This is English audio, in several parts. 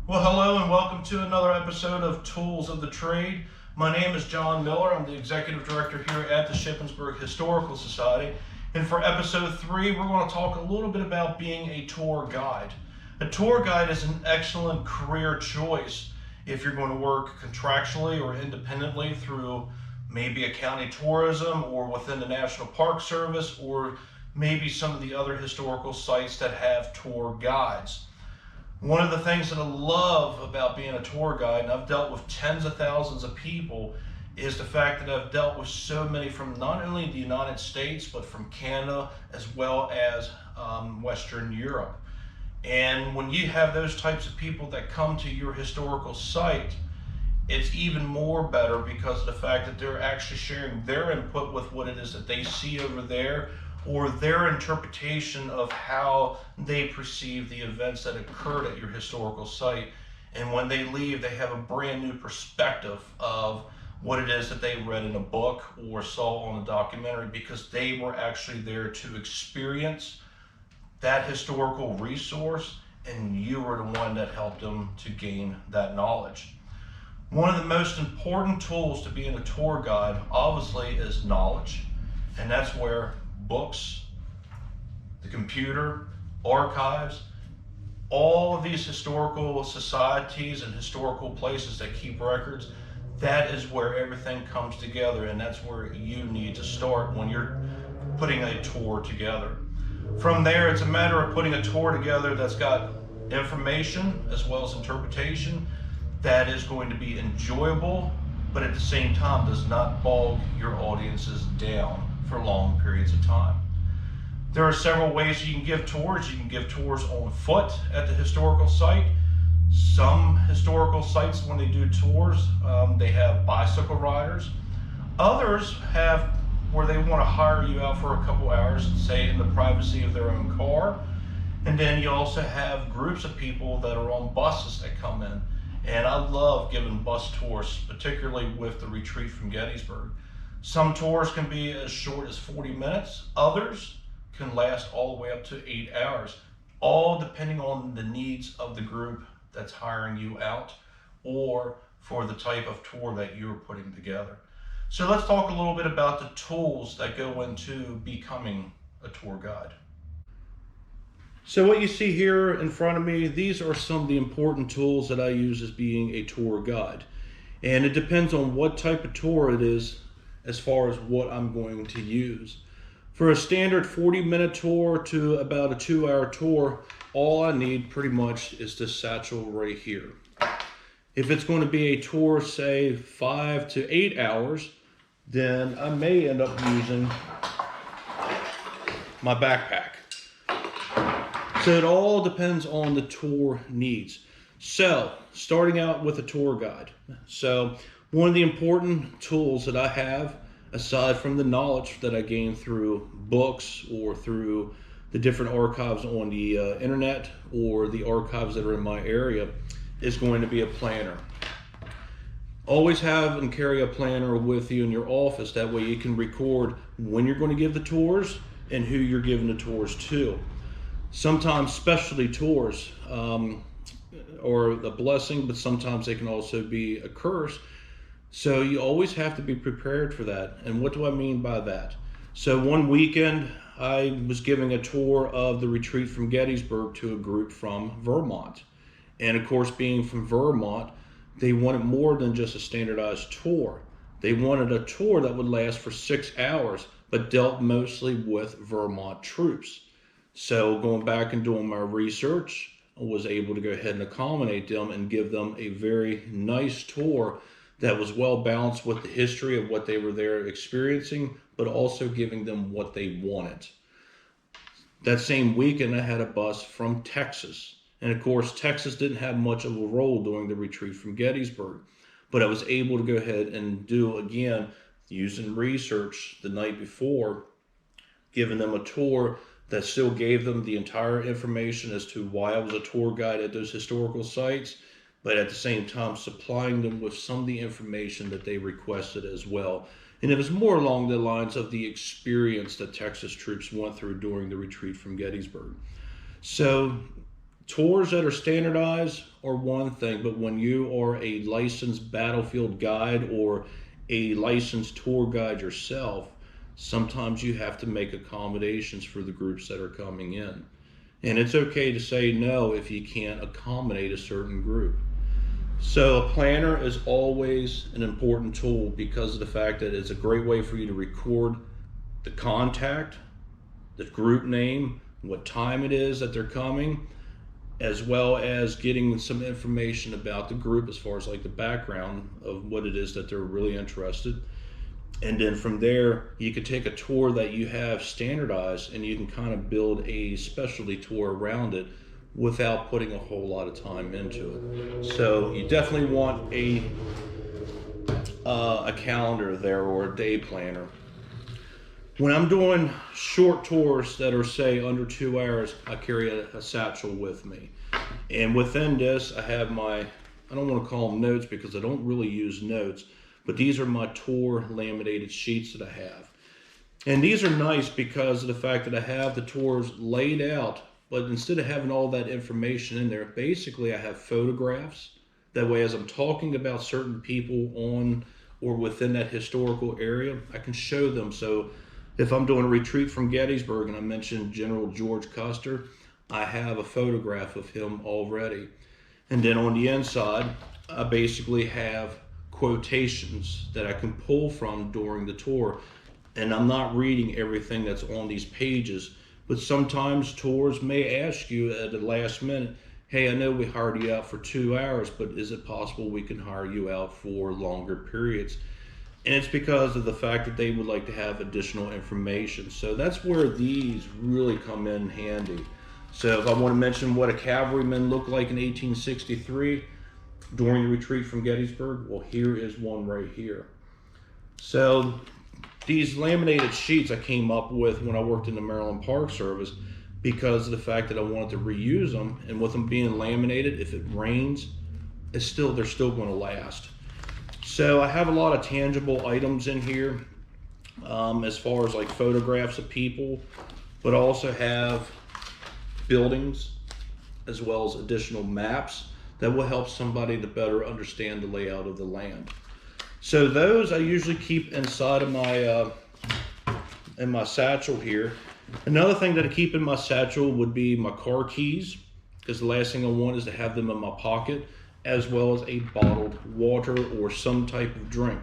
Well, hello and welcome to another episode of Tools of the Trade. My name is John Miller. I'm the Executive Director here at the Shippensburg Historical Society. And for episode 3, we're going to talk a little bit about being a tour guide. A tour guide is an excellent career choice if you're going to work contractually or independently through maybe a county tourism or within the National Park Service or maybe some of the other historical sites that have tour guides. One of the things that I love about being a tour guide, and I've dealt with tens of thousands of people, is the fact that I've dealt with so many from not only the United States, but from Canada as well as Western Europe. And when you have those types of people that come to your historical site, it's even more better because of the fact that they're actually sharing their input with what it is that they see over there, or their interpretation of how they perceive the events that occurred at your historical site. And when they leave, they have a brand new perspective of what it is that they read in a book or saw on a documentary, because they were actually there to experience that historical resource, and you were the one that helped them to gain that knowledge. One of the most important tools to being a tour guide, obviously, is knowledge. And that's where books, the computer, archives, all of these historical societies and historical places that keep records, that is where everything comes together, and that's where you need to start when you're putting a tour together. From there, it's a matter of putting a tour together that's got information as well as interpretation that is going to be enjoyable, but at the same time does not bog your audiences down for long periods of time. There are several ways you can give tours. You can give tours on foot at the historical site. Some historical sites, when they do tours, they have bicycle riders. Others have where they want to hire you out for a couple hours, say in the privacy of their own car. And then you also have groups of people that are on buses that come in. And I love giving bus tours, particularly with the retreat from Gettysburg. Some tours can be as short as 40 minutes. Others can last all the way up to 8 hours, all depending on the needs of the group that's hiring you out or for the type of tour that you're putting together. So let's talk a little bit about the tools that go into becoming a tour guide. So what you see here in front of me, these are some of the important tools that I use as being a tour guide. And it depends on what type of tour it is as far as what I'm going to use. For a standard 40-minute tour to about a 2-hour tour, all I need pretty much is this satchel right here. If it's going to be a tour, say 5 to 8 hours, then I may end up using my backpack. So it all depends on the tour needs. So starting out with a tour guide. So one of the important tools that I have, aside from the knowledge that I gain through books or through the different archives on the internet or the archives that are in my area, is going to be a planner. Always have and carry a planner with you in your office. That way you can record when you're going to give the tours and who you're giving the tours to. Sometimes specialty tours are a blessing, but sometimes they can also be a curse. So you always have to be prepared for that. And what do I mean by that? So one weekend, I was giving a tour of the retreat from Gettysburg to a group from Vermont. And of course, being from Vermont, they wanted more than just a standardized tour. They wanted a tour that would last for 6 hours, but dealt mostly with Vermont troops. So going back and doing my research, I was able to go ahead and accommodate them and give them a very nice tour that was well balanced with the history of what they were there experiencing, but also giving them what they wanted. That same weekend, I had a bus from Texas. And of course, Texas didn't have much of a role during the retreat from Gettysburg, but I was able to go ahead and do, again, using research the night before, giving them a tour that still gave them the entire information as to why I was a tour guide at those historical sites, but at the same time supplying them with some of the information that they requested as well. And it was more along the lines of the experience that Texas troops went through during the retreat from Gettysburg. So Tours that are standardized are one thing, but when you are a licensed battlefield guide or a licensed tour guide yourself, sometimes you have to make accommodations for the groups that are coming in. And it's okay to say no if you can't accommodate a certain group. So a planner is always an important tool because of the fact that it's a great way for you to record the contact, the group name, what time it is that they're coming, as well as getting some information about the group as far as like the background of what it is that they're really interested. And then from there, you can take a tour that you have standardized and you can kind of build a specialty tour around it without putting a whole lot of time into it. So you definitely want a calendar there or a day planner. When I'm doing short tours that are, say, under 2 hours, I carry a satchel with me. And within this, I have my, I don't want to call them notes because I don't really use notes, but these are my tour laminated sheets that I have. And these are nice because of the fact that I have the tours laid out, but instead of having all that information in there, basically I have photographs. That way, as I'm talking about certain people on or within that historical area, I can show them. So if I'm doing a retreat from Gettysburg and I mentioned General George Custer, I have a photograph of him already. And then on the inside, I basically have quotations that I can pull from during the tour. And I'm not reading everything that's on these pages, but sometimes tours may ask you at the last minute, hey, I know we hired you out for 2 hours, but is it possible we can hire you out for longer periods? And it's because of the fact that they would like to have additional information. So that's where these really come in handy. So if I want to mention what a cavalryman looked like in 1863 during the retreat from Gettysburg, well, here is one right here. So these laminated sheets I came up with when I worked in the Maryland Park Service because of the fact that I wanted to reuse them. And with them being laminated, if it rains, they're still going to last. So I have a lot of tangible items in here as far as like photographs of people, but I also have buildings as well as additional maps that will help somebody to better understand the layout of the land. So those I usually keep inside of my in my satchel here. Another thing that I keep in my satchel would be my car keys, because the last thing I want is to have them in my pocket, as well as a bottled water or some type of drink.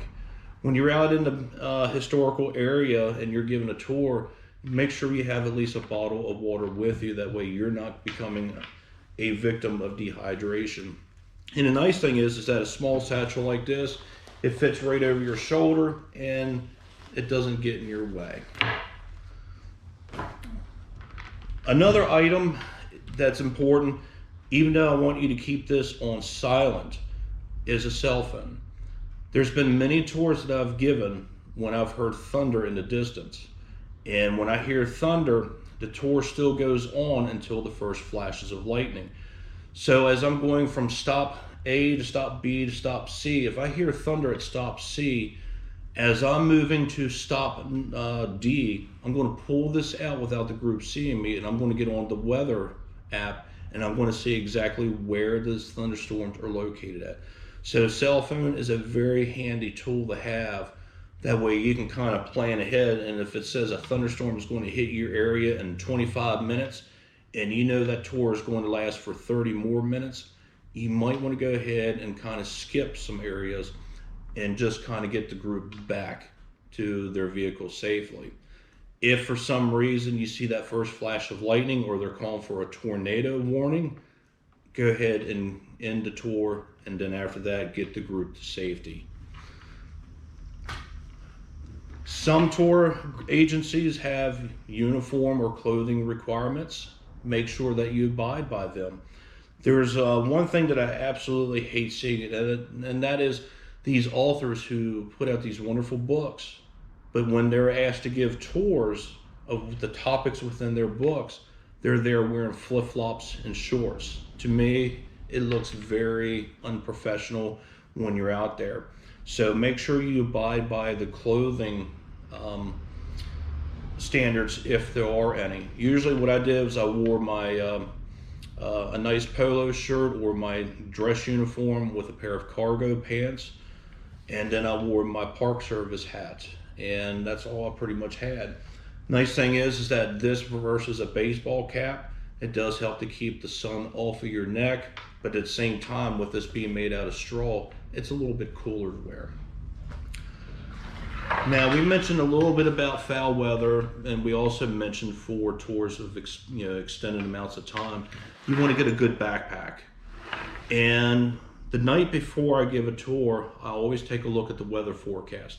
When you're out in the historical area and you're given a tour, make sure you have at least a bottle of water with you. That way you're not becoming a victim of dehydration. And the nice thing is that a small satchel like this, it fits right over your shoulder and it doesn't get in your way. Another item that's important, even though I want you to keep this on silent, is a cell phone. There's been many tours that I've given when I've heard thunder in the distance. And when I hear thunder, the tour still goes on until the first flashes of lightning. So as I'm going from stop A to stop B to stop C, if I hear thunder at stop C, as I'm moving to stop D, I'm going to pull this out without the group seeing me, and I'm going to get on the weather app, and I'm going to see exactly where those thunderstorms are located at. So cell phone is a very handy tool to have. That way you can kind of plan ahead, and if it says a thunderstorm is going to hit your area in 25 minutes, and you know that tour is going to last for 30 more minutes, you might want to go ahead and kind of skip some areas and just kind of get the group back to their vehicle safely. If for some reason you see that first flash of lightning or they're calling for a tornado warning, go ahead and end the tour, and then after that, get the group to safety. Some tour agencies have uniform or clothing requirements. Make sure that you abide by them. There's one thing that I absolutely hate seeing, and that is these authors who put out these wonderful books, but when they're asked to give tours of the topics within their books, they're there wearing flip-flops and shorts. To me, it looks very unprofessional when you're out there. So make sure you abide by the clothing standards if there are any. Usually what I did was I wore my a nice polo shirt or my dress uniform with a pair of cargo pants, and then I wore my Park Service hat, and that's all I pretty much had. Nice thing is that this versus a baseball cap, it does help to keep the sun off of your neck, but at the same time, with this being made out of straw, it's a little bit cooler to wear. Now, we mentioned a little bit about foul weather, and we also mentioned for tours of extended amounts of time, you want to get a good backpack. And the night before I give a tour, I always take a look at the weather forecast.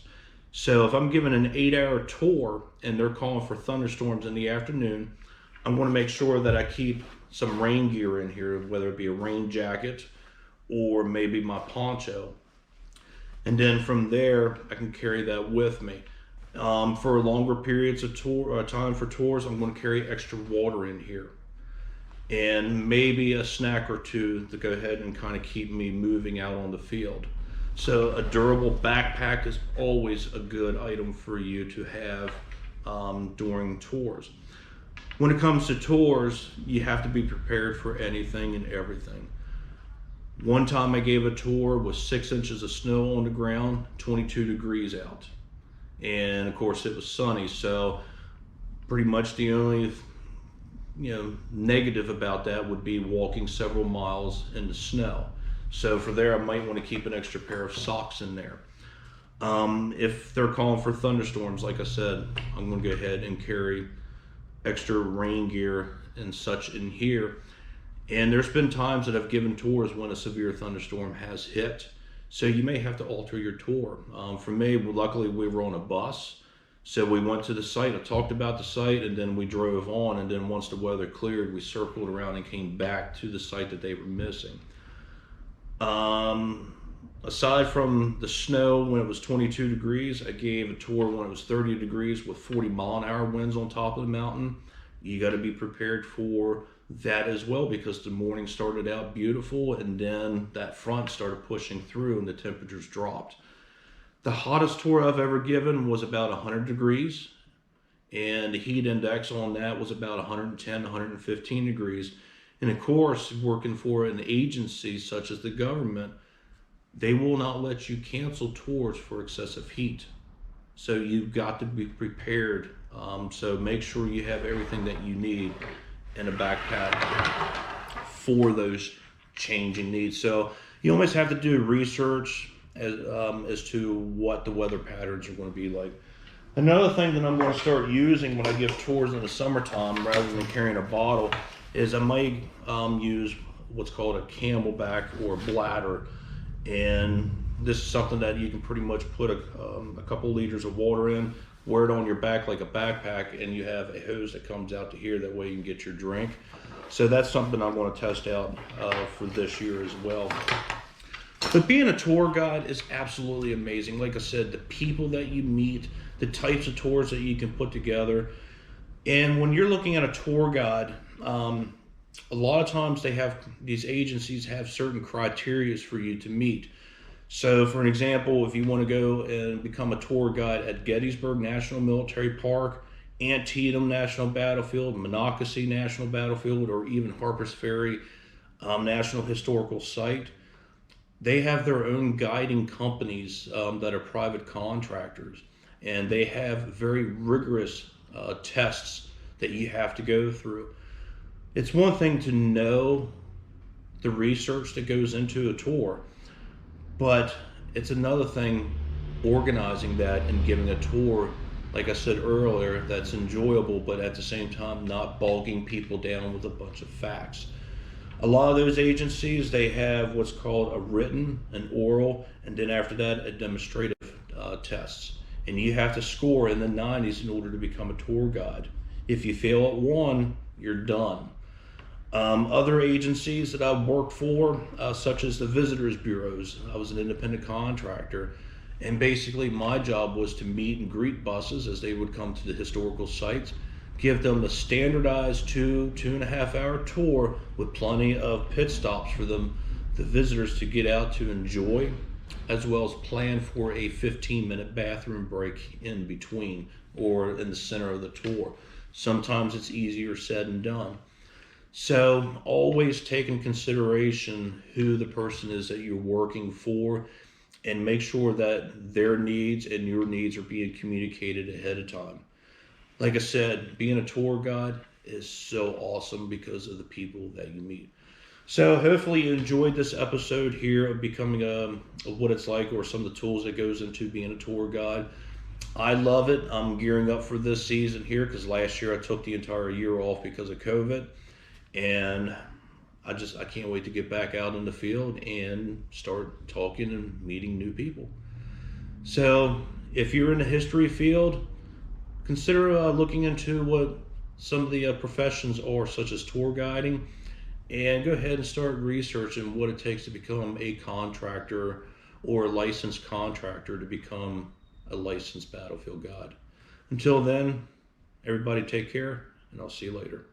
So if I'm giving an 8-hour tour and they're calling for thunderstorms in the afternoon, I'm going to make sure that I keep some rain gear in here, whether it be a rain jacket or maybe my poncho. And then from there, I can carry that with me. For longer periods of time for tours, I'm going to carry extra water in here. And maybe a snack or two to go ahead and kind of keep me moving out on the field. So a durable backpack is always a good item for you to have during tours. When it comes to tours, you have to be prepared for anything and everything. One time I gave a tour with 6 inches of snow on the ground, 22 degrees out. And of course it was sunny, so pretty much the only negative about that would be walking several miles in the snow. So for there, I might want to keep an extra pair of socks in there. If they're calling for thunderstorms, like I said, I'm going to go ahead and carry extra rain gear and such in here. And there's been times that I've given tours when a severe thunderstorm has hit. So you may have to alter your tour. For me, luckily we were on a bus. So we went to the site, I talked about the site, and then we drove on. And then once the weather cleared, we circled around and came back to the site that they were missing. Aside from the snow when it was 22 degrees, I gave a tour when it was 30 degrees with 40-mile-an-hour winds on top of the mountain. You got to be prepared for that as well, because the morning started out beautiful and then that front started pushing through and the temperatures dropped. The hottest tour I've ever given was about 100 degrees, and the heat index on that was about 110, 115 degrees. And of course, working for an agency such as the government, they will not let you cancel tours for excessive heat. So you've got to be prepared. So make sure you have everything that you need in a backpack for those changing needs. So you always have to do research as to what the weather patterns are going to be like. Another thing that I'm going to start using when I give tours in the summertime, rather than carrying a bottle, is I might use what's called a camelback or bladder. And this is something that you can pretty much put a couple liters of water in, wear it on your back like a backpack, and you have a hose that comes out to here. That way you can get your drink. So that's something I'm going to test out for this year as well. But being a tour guide is absolutely amazing. Like I said, the people that you meet, the types of tours that you can put together. And when you're looking at a tour guide, a lot of times these agencies have certain criteria for you to meet. So for an example, if you want to go and become a tour guide at Gettysburg National Military Park, Antietam National Battlefield, Monocacy National Battlefield, or even Harpers Ferry National Historical Site, they have their own guiding companies that are private contractors, and they have very rigorous tests that you have to go through. It's one thing to know the research that goes into a tour, but it's another thing organizing that and giving a tour, like I said earlier, that's enjoyable, but at the same time not bogging people down with a bunch of facts. A lot of those agencies, they have what's called a written, an oral, and then after that, a demonstrative tests. And you have to score in the 90s in order to become a tour guide. If you fail at one, you're done. Other agencies that I've worked for, such as the visitors bureaus, I was an independent contractor, and basically my job was to meet and greet buses as they would come to the historical sites, give them the standardized 2.5 hour tour with plenty of pit stops for them, the visitors, to get out to enjoy, as well as plan for a 15-minute bathroom break in between or in the center of the tour. Sometimes it's easier said than done. So always take in consideration who the person is that you're working for, and make sure that their needs and your needs are being communicated ahead of time. Like I said, being a tour guide is so awesome because of the people that you meet. So hopefully you enjoyed this episode here of becoming of what it's like, or some of the tools that goes into being a tour guide. I love it. I'm gearing up for this season here because last year I took the entire year off because of COVID, and I can't wait to get back out in the field and start talking and meeting new people. So if you're in the history field, consider looking into what some of the professions are, such as tour guiding, and go ahead and start researching what it takes to become a contractor or a licensed contractor to become a licensed battlefield guide. Until then, everybody take care, and I'll see you later.